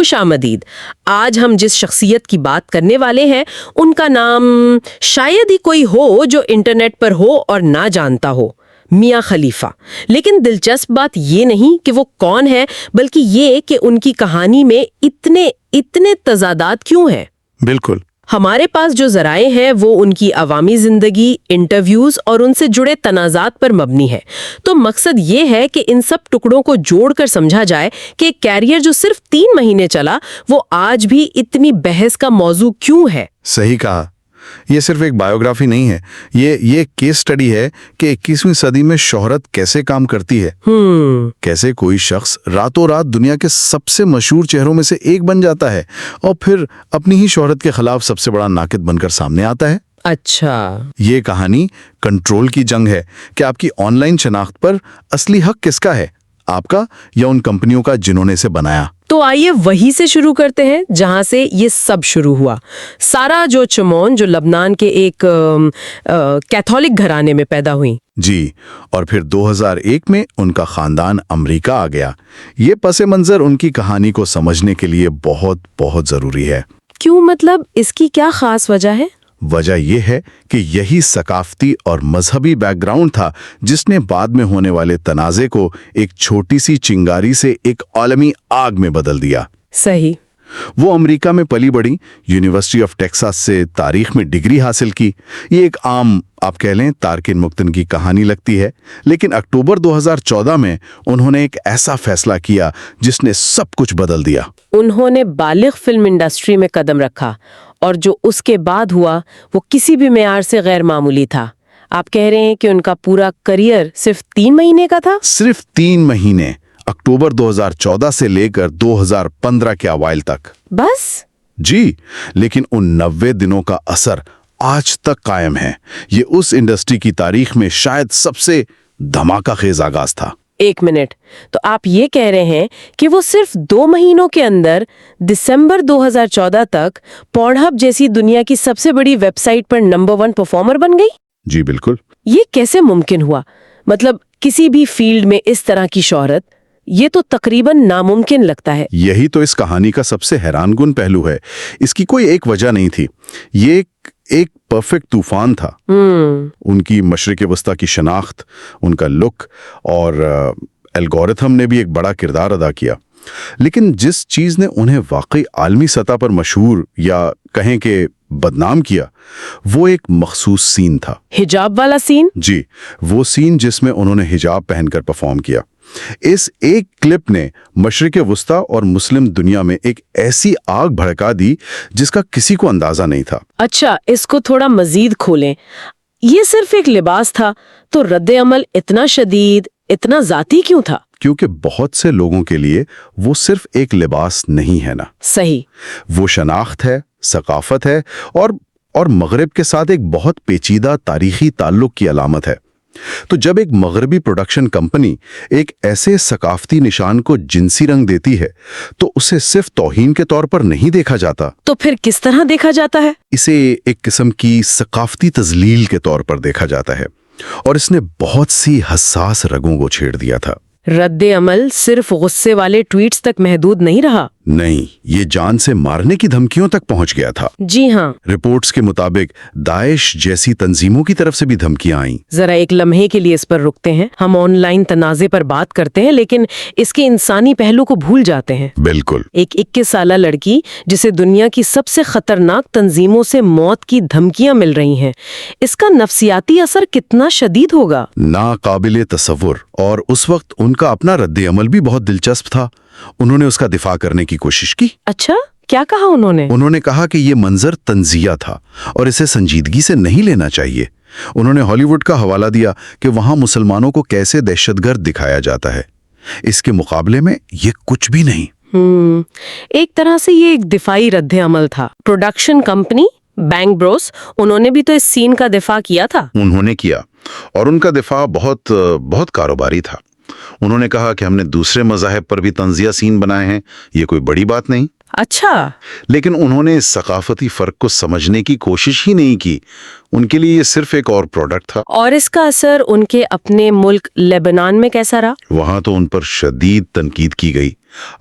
خوش آمدید. آج ہم جس شخصیت کی بات کرنے والے ہیں ان کا نام شاید ہی کوئی ہو جو انٹرنیٹ پر ہو اور نہ جانتا ہو. میاں خلیفہ. لیکن دلچسپ بات یہ نہیں کہ وہ کون ہے بلکہ یہ کہ ان کی کہانی میں اتنے تضادات کیوں ہیں. بالکل. ہمارے پاس جو ذرائع ہیں وہ ان کی عوامی زندگی، انٹرویوز اور ان سے جڑے تنازعات پر مبنی ہے. تو مقصد یہ ہے کہ ان سب ٹکڑوں کو جوڑ کر سمجھا جائے کہ ایک کیریئر جو صرف 3 مہینے چلا وہ آج بھی اتنی بحث کا موضوع کیوں ہے. صحیح کہا. یہ صرف ایک بایوگرافی نہیں ہے، یہ کیس سٹڈی ہے کہ 21ویں صدی میں شہرت کیسے کام کرتی ہے. کیسے کوئی شخص راتوں رات دنیا کے سب سے مشہور چہروں میں سے ایک بن جاتا ہے اور پھر اپنی ہی شہرت کے خلاف سب سے بڑا ناقد بن کر سامنے آتا ہے. اچھا. یہ کہانی کنٹرول کی جنگ ہے کہ آپ کی آن لائن شناخت پر اصلی حق کس کا ہے، آپ کا یا ان کمپنیوں کا جنہوں نے اسے بنایا. تو آئیے وہی سے شروع کرتے ہیں جہاں سے یہ سب شروع ہوا. سارا جو چمون جو لبنان کے ایک کیتھولک گھرانے میں پیدا ہوئی. جی. اور پھر 2001 میں ان کا خاندان امریکہ آ گیا. یہ پس منظر ان کی کہانی کو سمجھنے کے لیے بہت بہت ضروری ہے. کیوں؟ مطلب اس کی کیا خاص وجہ ہے؟ وجہ یہ ہے کہ یہی ثقافتی اور مذہبی بیک گراؤنڈ تھا جس نے بعد میں ہونے والے تنازع کو ایک چھوٹی سی چنگاری سے ایک عالمی آگ میں بدل دیا. صحیح. وہ امریکہ میں پلی بڑی، یونیورسٹی آف ٹیکساس سے تاریخ میں ڈگری حاصل کی. یہ ایک عام آپ کہہ لیں تارکین مقتن کی کہانی لگتی ہے، لیکن اکتوبر 2014 میں انہوں نے ایک ایسا فیصلہ کیا جس نے سب کچھ بدل دیا. انہوں نے بالغ فلم انڈسٹری میں قدم رکھا اور جو اس کے بعد ہوا وہ کسی بھی معیار سے غیر معمولی تھا. آپ کہہ رہے ہیں کہ ان کا پورا کریئر صرف 3 مہینے کا تھا؟ صرف 3 مہینے، اکتوبر 2014 سے لے کر 2015 کے اوائل تک. بس؟ جی. لیکن ان 90 دنوں کا اثر آج تک قائم ہے. یہ اس انڈسٹری کی تاریخ میں شاید سب سے دھماکہ خیز آغاز تھا. 1 منٹ، تو آپ یہ کہہ رہے ہیں کہ وہ صرف 2 مہینوں کے اندر دسمبر 2014 تک پورن ہب جیسی دنیا کی سب سے بڑی ویب سائٹ پر نمبر 1 پرفارمر بن گئی؟ جی بالکل. یہ کیسے ممکن ہوا؟ مطلب کسی بھی فیلڈ میں اس طرح کی شہرت، یہ تو تقریباً ناممکن لگتا ہے. یہی تو اس کہانی کا سب سے حیران کن پہلو ہے. اس کی کوئی ایک وجہ نہیں تھی، یہ ایک پرفیکٹ طوفان تھا. ان کی مشرق وسطی کی شناخت، ان کا لک اور الگورتھم نے بھی ایک بڑا کردار ادا کیا. لیکن جس چیز نے انہیں واقعی عالمی سطح پر مشہور یا کہیں کہ بدنام کیا وہ ایک مخصوص سین تھا. حجاب والا سین؟ جی، وہ سین جس میں انہوں نے حجاب پہن کر پرفارم کیا. اس ایک کلپ نے مشرق وسطی اور مسلم دنیا میں ایک ایسی آگ بھڑکا دی جس کا کسی کو اندازہ نہیں تھا. اچھا، اس کو تھوڑا مزید کھولیں. یہ صرف ایک لباس تھا تو رد عمل اتنا شدید، اتنا ذاتی کیوں تھا؟ کیونکہ بہت سے لوگوں کے لیے وہ صرف ایک لباس نہیں ہے نا. صحیح. وہ شناخت ہے، ثقافت ہے اور مغرب کے ساتھ ایک بہت پیچیدہ تاریخی تعلق کی علامت ہے. تو جب ایک مغربی پروڈکشن کمپنی ایک ایسے ثقافتی نشان کو جنسی رنگ دیتی ہے تو اسے صرف توہین کے طور پر نہیں دیکھا جاتا. تو پھر کس طرح دیکھا جاتا ہے؟ اسے ایک قسم کی ثقافتی تذلیل کے طور پر دیکھا جاتا ہے، اور اس نے بہت سی حساس رگوں کو چھیڑ دیا تھا. رد عمل صرف غصے والے ٹویٹس تک محدود نہیں رہا. نہیں، یہ جان سے مارنے کی دھمکیوں تک پہنچ گیا تھا. جی ہاں. رپورٹس کے مطابق داعش جیسی تنظیموں کی طرف سے بھی دھمکیاں آئیں. ذرا ایک لمحے کے لیے اس پر رکتے ہیں. ہم آن لائن تنازع پر بات کرتے ہیں لیکن اس کے انسانی پہلو کو بھول جاتے ہیں. بالکل. ایک 21 سالہ لڑکی جسے دنیا کی سب سے خطرناک تنظیموں سے موت کی دھمکیاں مل رہی ہیں، اس کا نفسیاتی اثر کتنا شدید ہوگا؟ ناقابل تصور. اور اس وقت ان کا اپنا رد عمل بھی بہت دلچسپ تھا. انہوں نے اس کا دفاع کرنے کی کوشش کی. اچھا، کیا کہا انہوں نے؟ انہوں نے کہا کہ یہ منظر تنزیہ تھا اور اسے سنجیدگی سے نہیں لینا چاہیے. انہوں نے ہالی ووڈ کا حوالہ دیا کہ وہاں مسلمانوں کو کیسے دہشت گرد دکھایا جاتا ہے. اس کے مقابلے میں یہ کچھ بھی نہیں. ایک طرح سے یہ ایک دفاعی رد عمل تھا. پروڈکشن کمپنی بینگ بروس، انہوں نے بھی تو اس سین کا دفاع کیا تھا. انہوں نے کیا، اور ان کا دفاع بہت کاروباری تھا. انہوں نے کہا کہ ہم نے دوسرے مذاہب پر بھی طنزیہ سین بنائے ہیں، یہ کوئی بڑی بات نہیں. اچھا. لیکن انہوں نے اس ثقافتی فرق کو سمجھنے کی کوشش ہی نہیں کی. ان کے لیے یہ صرف ایک اور پروڈکٹ تھا. اور اس کا اثر ان کے اپنے ملک لیبنان میں کیسا رہا؟ وہاں تو ان پر شدید تنقید کی گئی.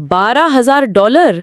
$12,000?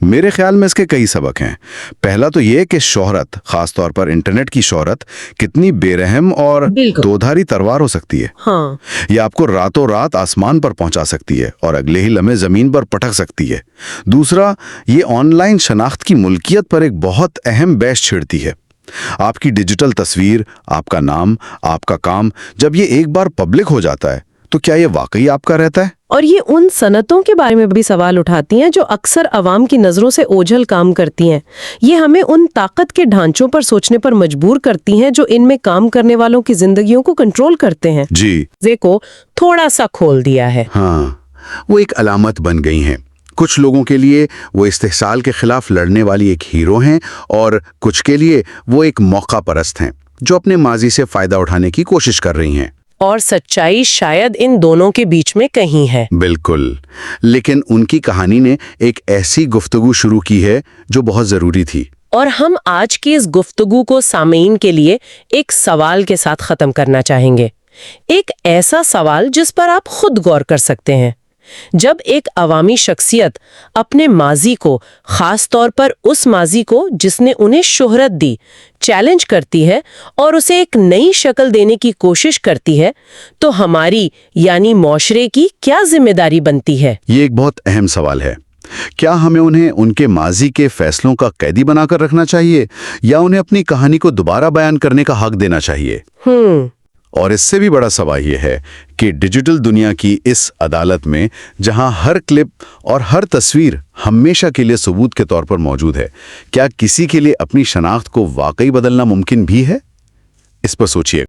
میرے خیال میں اس کے کئی سبق ہیں۔ پہلا تو یہ کہ شہرت، خاص طور پر انٹرنیٹ کی شہرت، کتنی بے رحم اور بالکل۔ دودھاری تلوار ہو سکتی ہے۔ ہاں، یہ آپ کو راتوں رات آسمان پر پہنچا سکتی ہے اور اگلے ہی لمحے زمین پر پٹک سکتی ہے۔ دوسرا، یہ آن لائن شناخت کی ملکیت پر ایک بہت اہم بحث چھیڑتی ہے۔ آپ کی ڈیجیٹل تصویر، آپ کا نام، آپ کا کام، جب یہ ایک بار پبلک ہو جاتا ہے تو کیا یہ واقعی آپ کا رہتا ہے؟ اور یہ ان صنعتوں کے بارے میں بھی سوال اٹھاتی ہیں جو اکثر عوام کی نظروں سے اوجھل کام کرتی ہیں۔ یہ ہمیں ان طاقت کے ڈھانچوں پر سوچنے پر مجبور کرتی ہیں جو ان میں کام کرنے والوں کی زندگیوں کو کنٹرول کرتے ہیں۔ جی کو تھوڑا سا کھول دیا ہے۔ ہاں، وہ ایک علامت بن گئی ہیں۔ کچھ لوگوں کے لیے وہ استحصال کے خلاف لڑنے والی ایک ہیرو ہیں، اور کچھ کے لیے وہ ایک موقع پرست ہیں جو اپنے ماضی سے فائدہ اٹھانے کی کوشش کر رہی ہیں۔ اور سچائی شاید ان دونوں کے بیچ میں کہیں ہے۔ بالکل، لیکن ان کی کہانی نے ایک ایسی گفتگو شروع کی ہے جو بہت ضروری تھی۔ اور ہم آج کی اس گفتگو کو سامعین کے لیے ایک سوال کے ساتھ ختم کرنا چاہیں گے۔ ایک ایسا سوال جس پر آپ خود غور کر سکتے ہیں۔ جب ایک عوامی شخصیت اپنے ماضی کو، خاص طور پر اس ماضی کو جس نے انہیں شہرت دی، چیلنج کرتی ہے اور اسے ایک نئی شکل دینے کی کوشش کرتی ہے، تو ہماری یعنی معاشرے کی کیا ذمہ داری بنتی ہے؟ یہ ایک بہت اہم سوال ہے۔ کیا ہمیں انہیں ان کے ماضی کے فیصلوں کا قیدی بنا کر رکھنا چاہیے، یا انہیں اپنی کہانی کو دوبارہ بیان کرنے کا حق دینا چاہیے؟ اور اس سے بھی بڑا سوال یہ ہے کہ ڈیجیٹل دنیا کی اس عدالت میں، جہاں ہر کلپ اور ہر تصویر ہمیشہ کے لیے ثبوت کے طور پر موجود ہے، کیا کسی کے لیے اپنی شناخت کو واقعی بدلنا ممکن بھی ہے؟ اس پر سوچیے۔